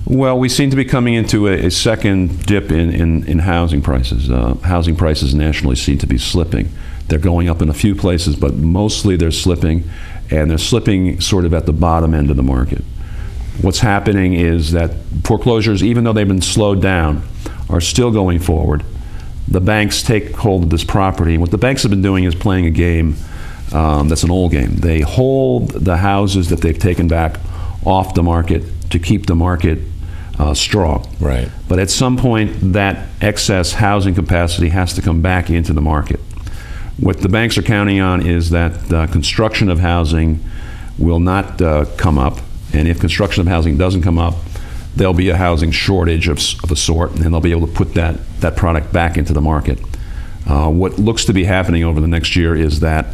Well, we seem to be coming into a second dip in housing prices. Housing prices nationally seem to be slipping. They're going up in a few places, but mostly they're slipping, and they're slipping sort of at the bottom end of the market. What's happening is that foreclosures, even though they've been slowed down, are still going forward. The banks take hold of this property. What the banks have been doing is playing a game that's an old game. They hold the houses that they've taken back off the market to keep the market strong. Right. But at some point, that excess housing capacity has to come back into the market. What the banks are counting on is that construction of housing will not come up, and if construction of housing doesn't come up, there'll be a housing shortage of a sort, and they'll be able to put that product back into the market. What looks to be happening over the next year is that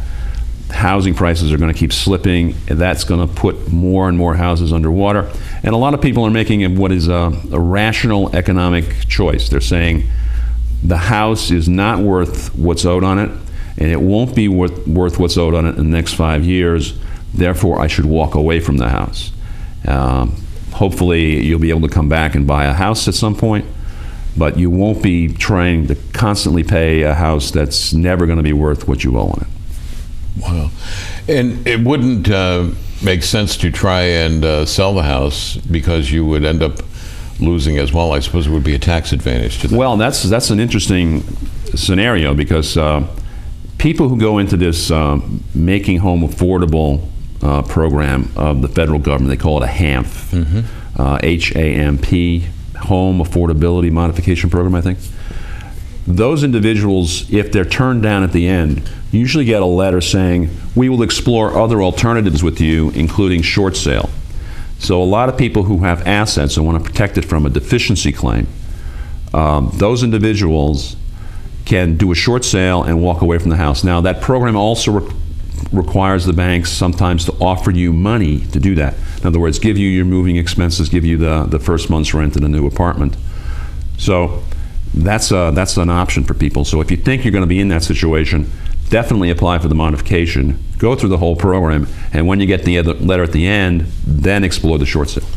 housing prices are going to keep slipping, and that's going to put more and more houses underwater. And a lot of people are making what is a rational economic choice. They're saying the house is not worth what's owed on it, and it won't be worth what's owed on it in the next 5 years. Therefore, I should walk away from the house. Hopefully, you'll be able to come back and buy a house at some point, but you won't be trying to constantly pay a house that's never going to be worth what you owe on it. Wow. And it wouldn't make sense to try and sell the house because you would end up losing as well. I suppose it would be a tax advantage to them. Well, that's an interesting scenario because people who go into this Making Home Affordable program of the federal government, they call it a HAMP, H-A-M-P, Home Affordability Modification Program, I think. Those individuals, if they're turned down at the end, usually get a letter saying, we will explore other alternatives with you, including short sale. So a lot of people who have assets and want to protect it from a deficiency claim, those individuals can do a short sale and walk away from the house. Now, that program also requires the banks sometimes to offer you money to do that. In other words, give you your moving expenses, give you the first month's rent in a new apartment. So that's an option for people. So if you think you're going to be in that situation, definitely apply for the modification, go through the whole program, and when you get the letter at the end, then explore the short sale.